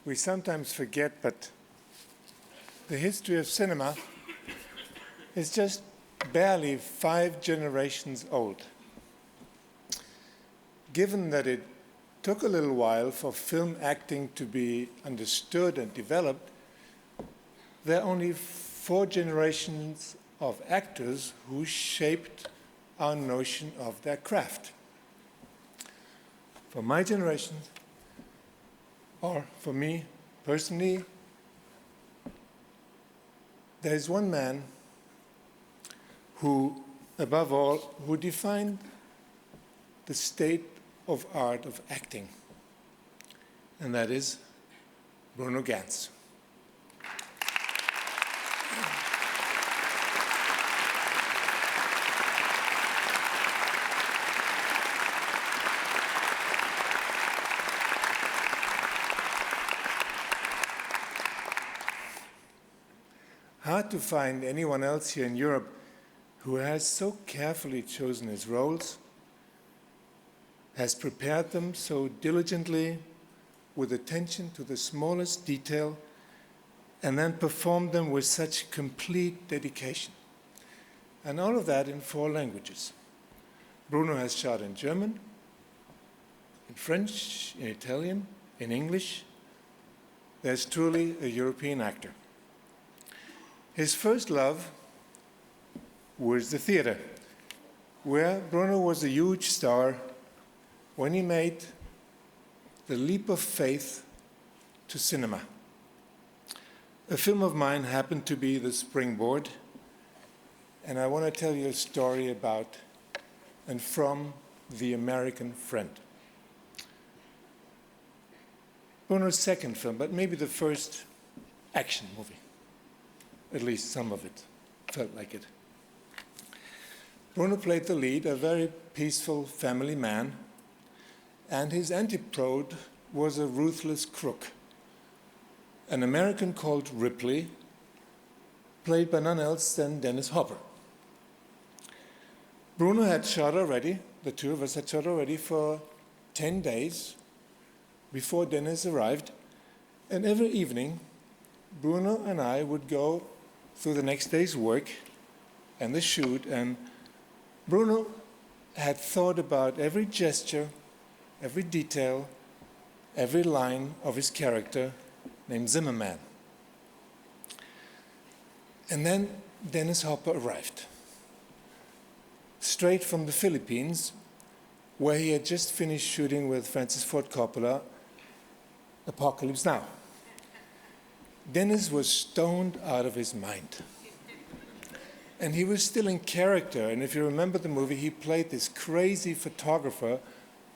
We sometimes forget, but the history of cinema is just barely 5 generations old. Given that it took a little while for film acting to be understood and developed, there are only 4 generations of actors who shaped our notion of their craft. For my generation, or for me personally, there's one man who, above all, who defined the state of art of acting, and that is Bruno Ganz. Hard to find anyone else here in Europe who has so carefully chosen his roles, has prepared them so diligently with attention to the smallest detail, and then performed them with such complete dedication. And all of that in 4 languages. Bruno has shot in German, in French, in Italian, in English. There's truly a European actor. His first love was the theater, where Bruno was a huge star when he made the leap of faith to cinema. A film of mine happened to be the springboard, and I want to tell you a story about and from The American Friend. Bruno's second film, but maybe the first action movie. At least some of it felt like it. Bruno played the lead, a very peaceful family man, and his antipode was a ruthless crook, an American called Ripley, played by none else than Dennis Hopper. Bruno had shot already, the two of us had shot already for 10 days before Dennis arrived, and every evening Bruno and I would go through the next day's work and the shoot, and Bruno had thought about every gesture, every detail, every line of his character named Zimmerman. And then Dennis Hopper arrived, straight from the Philippines, where he had just finished shooting with Francis Ford Coppola, Apocalypse Now. Dennis was stoned out of his mind. And he was still in character, and if you remember the movie, he played this crazy photographer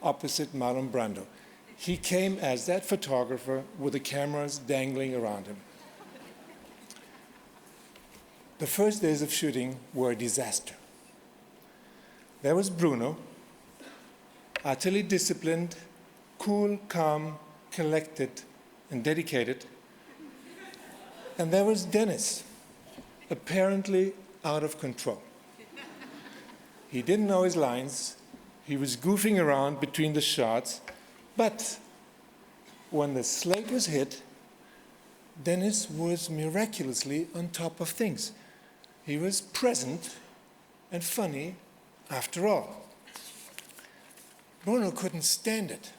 opposite Marlon Brando. He came as that photographer with the cameras dangling around him. The first days of shooting were a disaster. There was Bruno, utterly disciplined, cool, calm, collected, and dedicated. And there was Dennis, apparently out of control. He didn't know his lines. He was goofing around between the shots. But when the slate was hit, Dennis was miraculously on top of things. He was present and funny after all. Bruno couldn't stand it.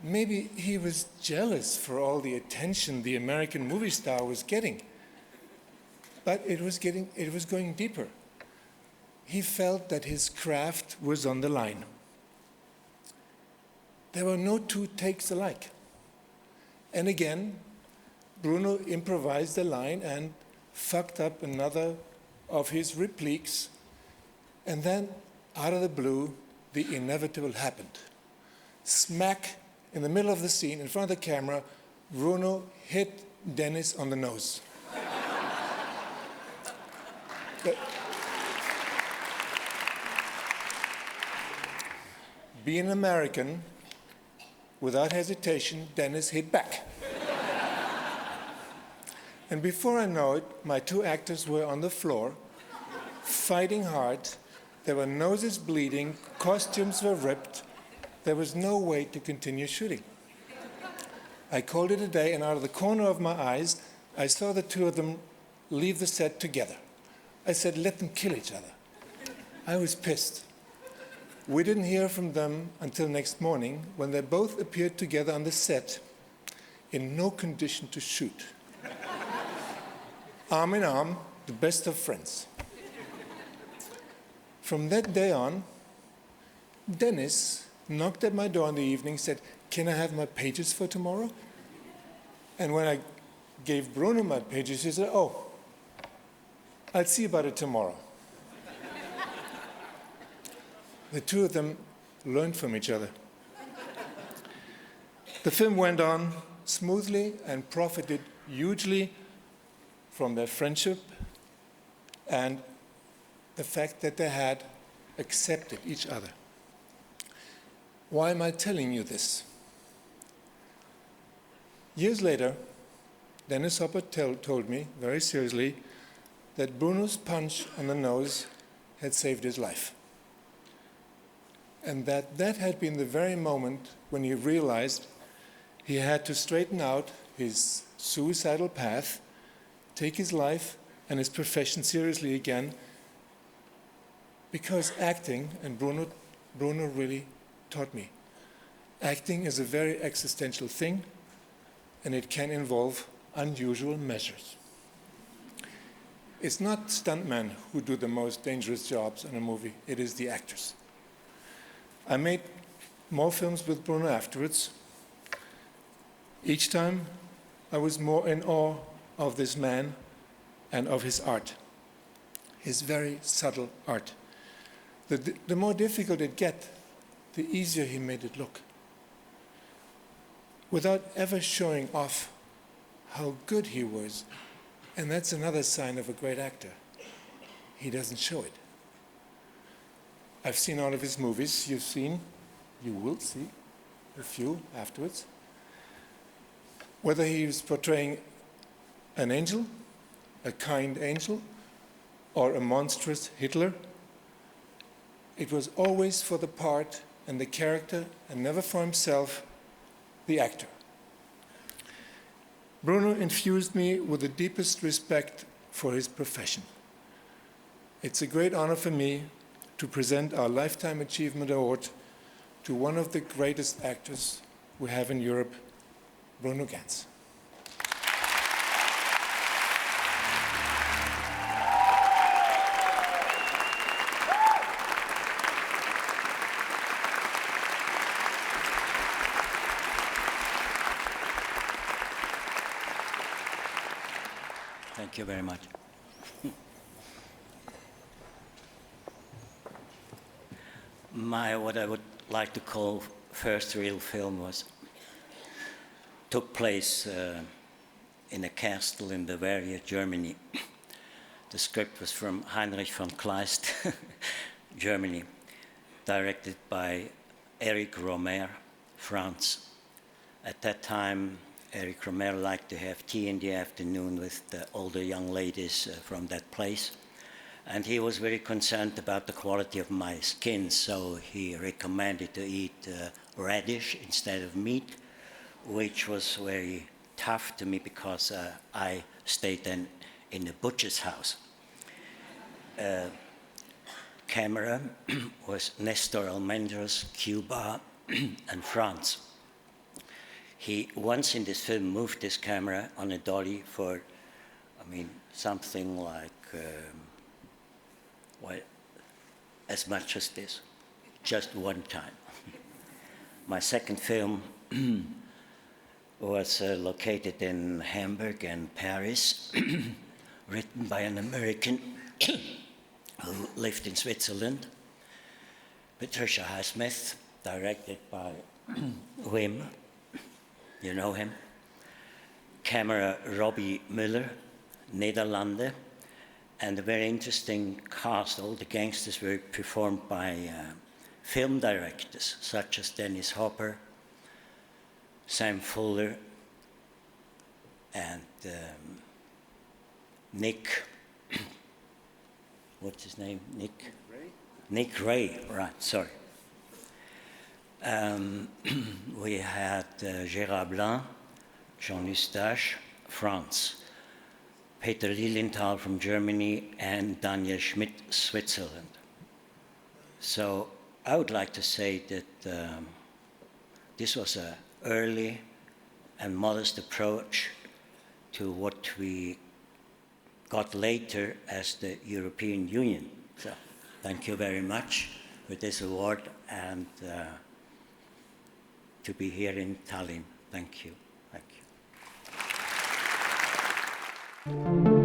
Maybe he was jealous for all the attention the American movie star was getting. But it was going deeper. He felt that his craft was on the line. There were no 2 takes alike. And again, Bruno improvised the line and fucked up another of his repliques. And then, out of the blue, the inevitable happened. Smack in the middle of the scene, in front of the camera, Bruno hit Dennis on the nose. Being American, without hesitation, Dennis hit back. And before I know it, my 2 actors were on the floor, fighting hard. There were noses bleeding, costumes were ripped. There was no way to continue shooting. I called it a day, and out of the corner of my eyes, I saw the two of them leave the set together. I said, let them kill each other. I was pissed. We didn't hear from them until next morning, when they both appeared together on the set in no condition to shoot. Arm in arm, the best of friends. From that day on, Dennis knocked at my door in the evening, said, can I have my pages for tomorrow? And when I gave Bruno my pages, he said, oh, I'll see about it tomorrow. The two of them learned from each other. The film went on smoothly and profited hugely from their friendship and the fact that they had accepted each other. Why am I telling you this? Years later, Dennis Hopper told me, very seriously, that Bruno's punch on the nose had saved his life. And that had been the very moment when he realized he had to straighten out his suicidal path, take his life and his profession seriously again, because acting, and Bruno really taught me, acting is a very existential thing, and it can involve unusual measures. It's not stuntmen who do the most dangerous jobs in a movie, it is the actors. I made more films with Bruno afterwards. Each time I was more in awe of this man and of his art, his very subtle art. The more difficult it gets, the easier he made it look, without ever showing off how good he was. And that's another sign of a great actor. He doesn't show it. I've seen all of his movies. You will see a few afterwards. Whether he was portraying an angel, a kind angel, or a monstrous Hitler, it was always for the part and the character, and never for himself, the actor. Bruno infused me with the deepest respect for his profession. It's a great honor for me to present our Lifetime Achievement Award to one of the greatest actors we have in Europe, Bruno Ganz. Thank you very much. What I would like to call first real film took place in a castle in Bavaria, Germany. The script was from Heinrich von Kleist, Germany, directed by Eric Romer, France. At that time, Eric Romer liked to have tea in the afternoon with the older young ladies from that place. And he was very concerned about the quality of my skin, so he recommended to eat radish instead of meat, which was very tough to me because I stayed then in a butcher's house. Camera was Nestor Almendros, Cuba, and France. He once in this film moved this camera on a dolly for, something like, as much as this, just one time. My second film was located in Hamburg and Paris, written by an American who lived in Switzerland, Patricia Highsmith, directed by Wim, you know him. Camera Robbie Müller, Nederlanden, and a very interesting cast. All the gangsters were performed by film directors, such as Dennis Hopper, Sam Fuller, and Nick, what's his name? Nick Ray, right, sorry. We had Gérard Blanc, Jean Eustache, France, Peter Lilienthal from Germany, and Daniel Schmidt, Switzerland. So I would like to say that this was an early and modest approach to what we got later as the European Union. So thank you very much for this award and to be here in Tallinn. Thank you. Thank you.